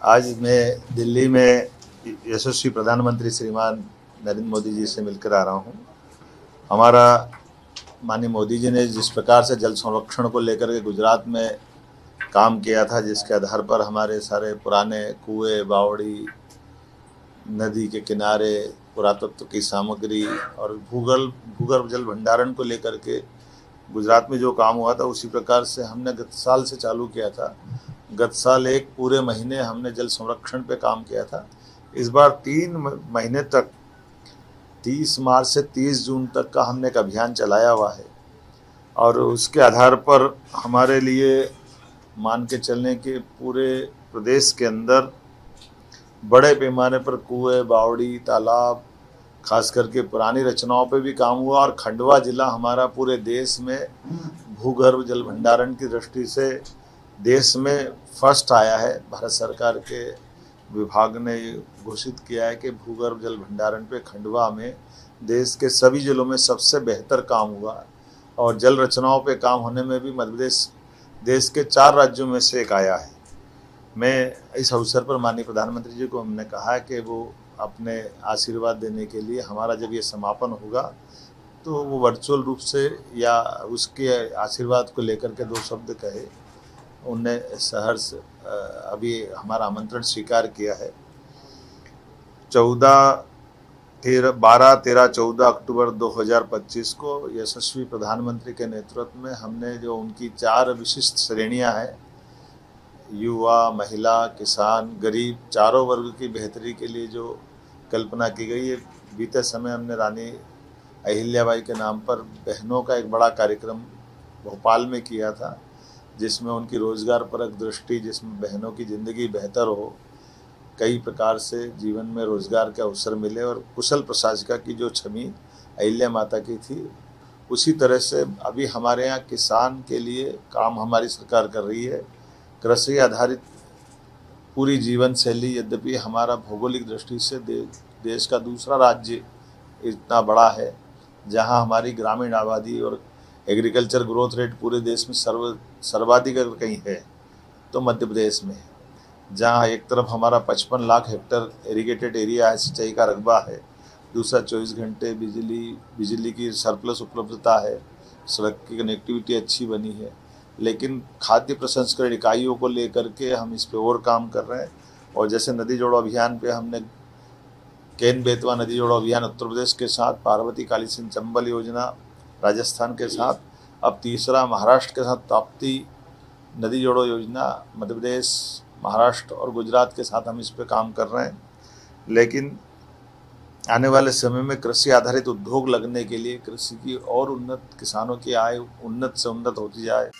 आज मैं दिल्ली में यशस्वी प्रधानमंत्री श्रीमान नरेंद्र मोदी जी से मिलकर आ रहा हूँ। हमारा माननीय मोदी जी ने जिस प्रकार से जल संरक्षण को लेकर के गुजरात में काम किया था, जिसके आधार पर हमारे सारे पुराने कुएं, बावड़ी, नदी के किनारे पुरातत्व की सामग्री और भूगर्भ जल भंडारण को लेकर के गुजरात में जो काम हुआ था, उसी प्रकार से हमने गत साल से चालू किया था। गत साल एक पूरे महीने हमने जल संरक्षण पे काम किया था। इस बार 3 महीने तक 30 मार्च से 30 जून तक का हमने एक अभियान चलाया हुआ है और उसके आधार पर हमारे लिए मान के चलने के पूरे प्रदेश के अंदर बड़े पैमाने पर कुएं, बावड़ी, तालाब, खास करके पुरानी रचनाओं पे भी काम हुआ और खंडवा जिला हमारा पूरे देश में भूगर्भ जल भंडारण की दृष्टि से देश में फर्स्ट आया है। भारत सरकार के विभाग ने घोषित किया है कि भूगर्भ जल भंडारण पे खंडवा में देश के सभी जिलों में सबसे बेहतर काम हुआ और जल रचनाओं पे काम होने में भी मध्य प्रदेश देश के 4 राज्यों में से एक आया है। मैं इस अवसर पर माननीय प्रधानमंत्री जी को हमने कहा कि वो अपने आशीर्वाद देने के लिए हमारा जब ये समापन होगा तो वो वर्चुअल रूप से या उसके आशीर्वाद को लेकर के 2 शब्द कहे। उनने सहर्ष अभी हमारा आमंत्रण स्वीकार किया है। 12-13-14 अक्टूबर 2025 को यशस्वी प्रधानमंत्री के नेतृत्व में हमने जो उनकी 4 विशिष्ट श्रेणियां हैं, युवा, महिला, किसान, गरीब, चारों वर्ग की बेहतरी के लिए जो कल्पना की गई है। बीते समय हमने रानी अहिल्याबाई के नाम पर बहनों का एक बड़ा कार्यक्रम भोपाल में किया था, जिसमें उनकी रोजगार परक दृष्टि, जिसमें बहनों की ज़िंदगी बेहतर हो, कई प्रकार से जीवन में रोजगार के अवसर मिले और कुशल प्रशासिका की जो छवि अहिल्या माता की थी, उसी तरह से अभी हमारे यहाँ किसान के लिए काम हमारी सरकार कर रही है। कृषि आधारित पूरी जीवन शैली, यद्यपि हमारा भौगोलिक दृष्टि से देश का दूसरा राज्य इतना बड़ा है, जहां हमारी ग्रामीण आबादी और एग्रीकल्चर ग्रोथ रेट पूरे देश में सर्वाधिक अगर कहीं है तो मध्य प्रदेश में है, जहां एक तरफ हमारा 55 लाख हेक्टेयर इरिगेटेड एरिया है, सिंचाई का रकबा है, दूसरा 24 घंटे बिजली की सरप्लस उपलब्धता है, सड़क की कनेक्टिविटी अच्छी बनी है। लेकिन खाद्य प्रसंस्करण इकाइयों को लेकर के हम इस पे और काम कर रहे हैं। और जैसे नदी जोड़ो अभियान पे हमने केन बेतवा नदी जोड़ो अभियान उत्तर प्रदेश के साथ, पार्वती काली सिंध चंबल योजना राजस्थान के साथ, अब तीसरा महाराष्ट्र के साथ ताप्ती नदी जोड़ो योजना मध्य प्रदेश, महाराष्ट्र और गुजरात के साथ हम इस पे काम कर रहे हैं। लेकिन आने वाले समय में कृषि आधारित उद्योग लगने के लिए कृषि की और उन्नत, किसानों की आय उन्नत से उन्नत होती जाए।